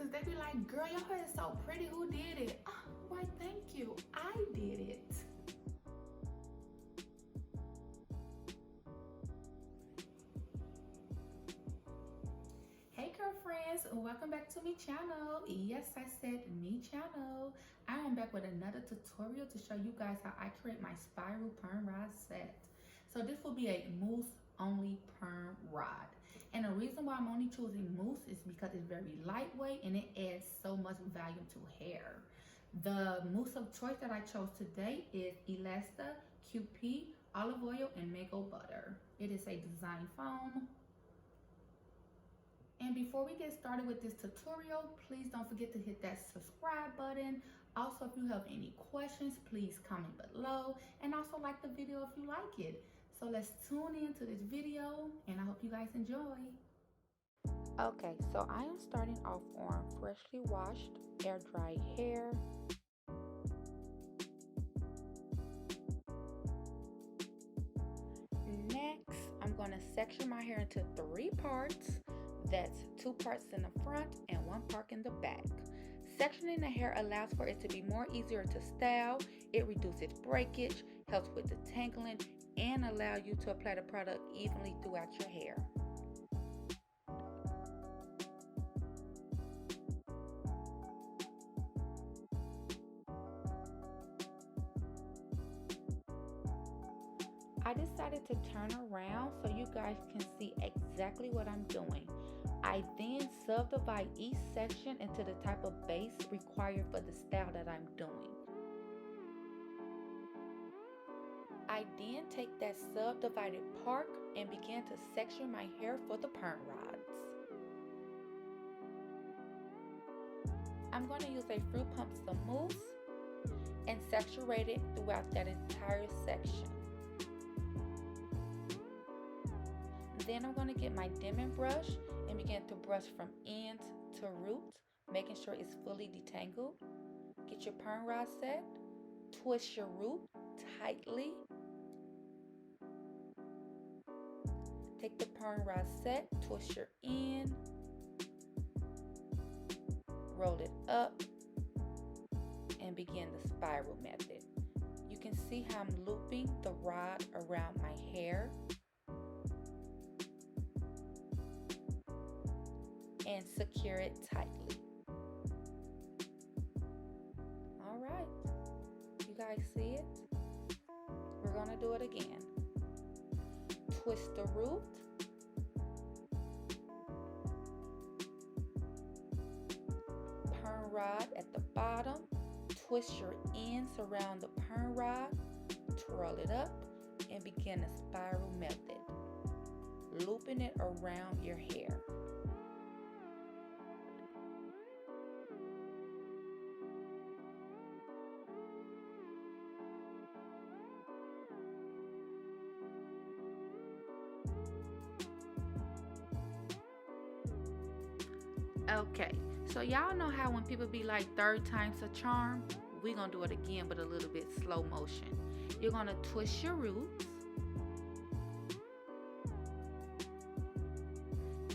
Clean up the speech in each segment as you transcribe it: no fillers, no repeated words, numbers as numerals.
because they be like, girl, your hair is so pretty, who did it? Oh, why, thank you, I did it. Hey girlfriends, welcome back to my channel. Yes, I said me channel. I am back with another tutorial to show you guys how I create my spiral perm rod set. So this will be a mousse only perm rod. And the reason why I'm only choosing mousse is because it's very lightweight and it adds so much volume to hair. The mousse of choice that I chose today is Elasta QP, olive oil, and mango butter. It is a design foam. And before we get started with this tutorial, please don't forget to hit that subscribe button. Also, if you have any questions, please comment below, and also like the video if you like it. So let's tune into this video, and I hope you guys enjoy. Okay, so I am starting off on freshly washed, air dried hair. Next, I'm going to section my hair into 3 parts. That's 2 parts in the front and 1 part in the back. Sectioning the hair allows for it to be more easier to style. It reduces breakage, helps with detangling, and allow you to apply the product evenly throughout your hair. I decided to turn around so you guys can see exactly what I'm doing. I then subdivide each section into the type of base required for the style that I'm doing. I then take that subdivided part and begin to section my hair for the perm rods. I'm going to use a fruit pump some mousse and saturate it throughout that entire section. Then I'm going to get my dimming brush and begin to brush from end to root, making sure it's fully detangled. Get your perm rod set, twist your root tightly. Take the perm rod set, twist your end, roll it up, and begin the spiral method. You can see how I'm looping the rod around my hair and secure it tightly. All right, you guys see it? We're gonna do it again. Twist the root, perm rod at the bottom, twist your ends around the perm rod, twirl it up, and begin the spiral method, looping it around your hair. Okay, so y'all know how when people be like 3rd time's a charm? We're gonna do it again, but a little bit slow motion. You're gonna twist your roots,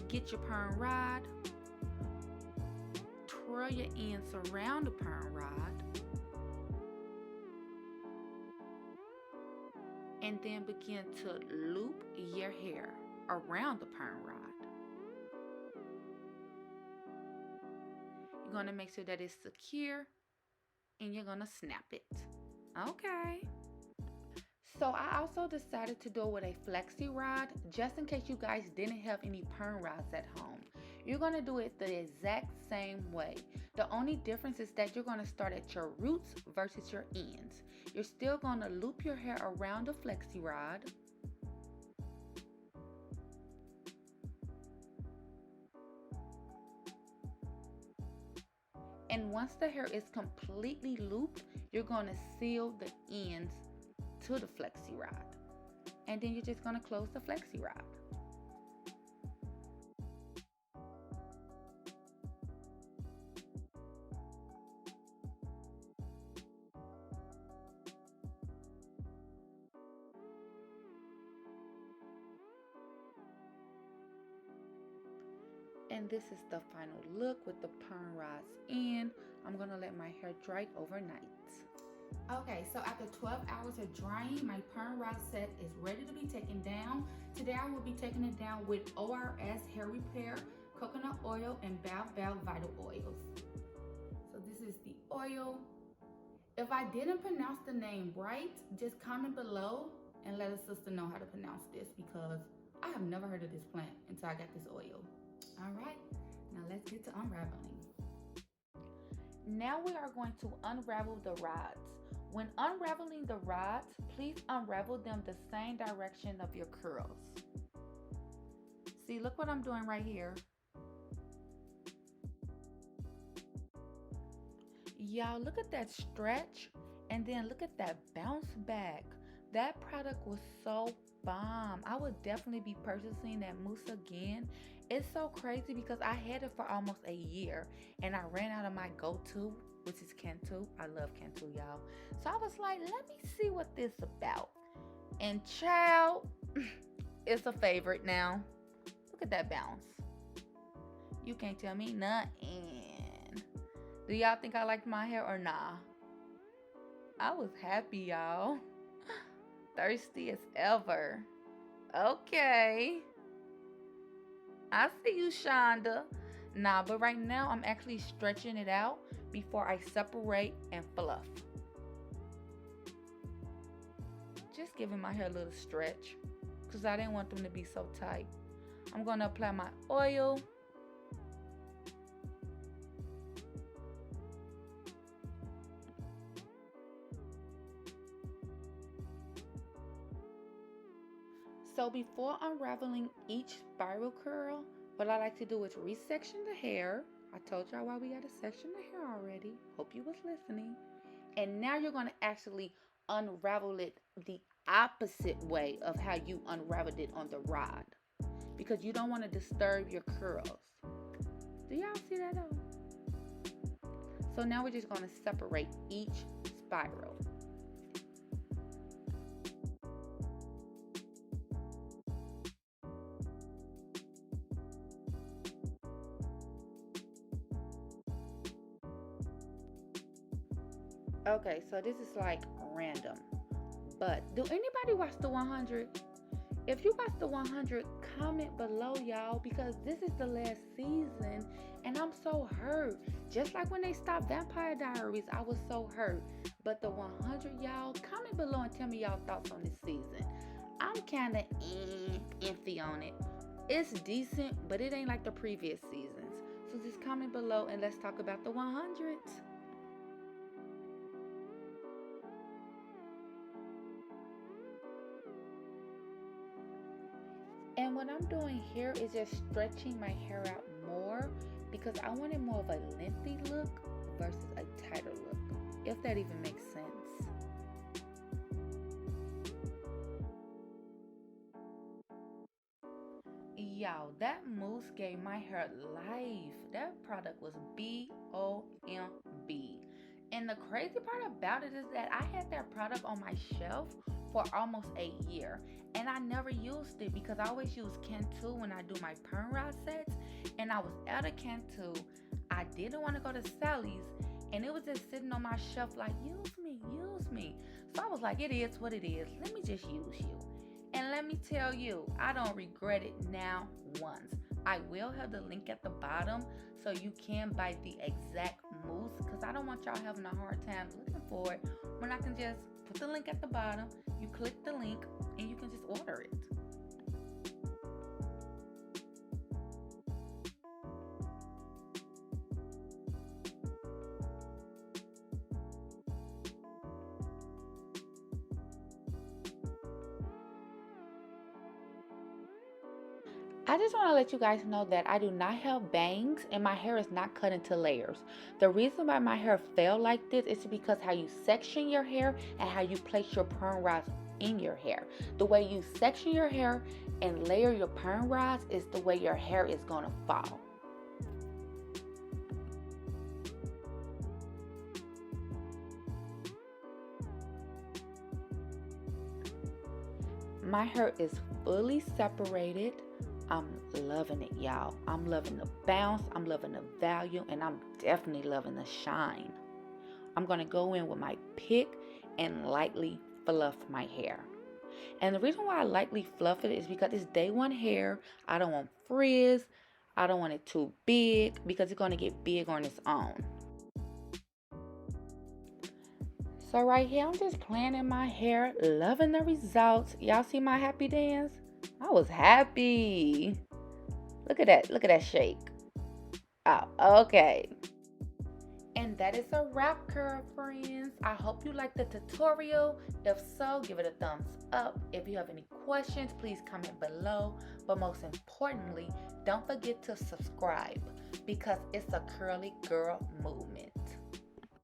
get your perm rod, twirl your ends around the perm rod, and then begin to loop your hair around the perm rod. You're going to make sure that it's secure and you're going to snap it. Okay. So I also decided to do it with a flexi rod just in case you guys didn't have any perm rods at home. You're going to do it the exact same way. The only difference is that you're going to start at your roots versus your ends. You're still going to loop your hair around the flexi rod. And once the hair is completely looped, you're going to seal the ends to the flexi rod. And then you're just going to close the flexi rod. And this is the final look with the perm rods in. I'm gonna let my hair dry overnight. Okay, so after 12 hours of drying, my perm rod set is ready to be taken down. Today I will be taking it down with ORS Hair Repair, coconut oil, and Baobab Vital Oils. So this is the oil. If I didn't pronounce the name right, just comment below and let a sister know how to pronounce this, because I have never heard of this plant until I got this oil. All right, now let's get to unraveling. Now we are going to unravel the rods. When unraveling the rods, please unravel them the same direction of your curls. See, look what I'm doing right here. Y'all, look at that stretch, and then look at that bounce back. That product was so bomb. I would definitely be purchasing that Mousse again. It's so crazy because I had it for almost a year and I ran out of my go-to, which is Cantu. I love Cantu, y'all. So I was like, let me see what this is about. And child, it's a favorite now. Look at that bounce. You can't tell me nothing. Do y'all think I liked my hair or nah? I was happy, y'all. Thirsty as ever. Okay. I see you, Shonda. Nah, but right now I'm actually stretching it out before I separate and fluff. Just giving my hair a little stretch because I didn't want them to be so tight. I'm going to apply my oil. So before unraveling each spiral curl, what I like to do is resection the hair. I told y'all why we got to section the hair already. Hope you was listening. And now you're going to actually unravel it the opposite way of how you unraveled it on the rod, because you don't want to disturb your curls. Do y'all see that though? So now we're just going to separate each spiral. Okay, so this is like random, but do anybody watch the 100? If you watch the 100, comment below, y'all, because this is the last season and I'm so hurt. Just like when they stopped Vampire Diaries, I was so hurt. But the 100, y'all, comment below and tell me y'all thoughts on this season. I'm kind of iffy on it. It's decent, but it ain't like the previous seasons. So just comment below and let's talk about the 100. And what I'm doing here is just stretching my hair out more because I wanted more of a lengthy look versus a tighter look, if that even makes sense. Y'all, that mousse gave my hair life. That product was B-O-M-B. And the crazy part about it is that I had that product on my shelf for almost a year and I never used it because I always use Cantu when I do my perm rod sets, and I was out of Cantu. I didn't want to go to Sally's and it was just sitting on my shelf like, use me. So I was like, it is what it is. Let me just use you. And let me tell you, I don't regret it now once. I will have the link at the bottom so you can buy the exact mousse, because I don't want y'all having a hard time looking for it when I can just put the link at the bottom. You click the link and you can just order it. I just want to let you guys know that I do not have bangs and my hair is not cut into layers. The reason why my hair fell like this is because how you section your hair and how you place your perm rods in your hair. The way you section your hair and layer your perm rods is the way your hair is going to fall. My hair is fully separated. I'm loving it, y'all. I'm loving the bounce, I'm loving the value, and I'm definitely loving the shine. I'm going to go in with my pick and lightly fluff my hair. And the reason why I lightly fluff it is because it's day one hair. I don't want frizz. I don't want it too big because it's going to get big on its own. So right here, I'm just playing in my hair, loving the results. Y'all see my happy dance? I was happy. Look at that. Look at that shake. Oh, okay. And that is a wrap, curl friends. I hope you liked the tutorial. If so, give it a thumbs up. If you have any questions, please comment below. But most importantly, don't forget to subscribe because it's a curly girl movement.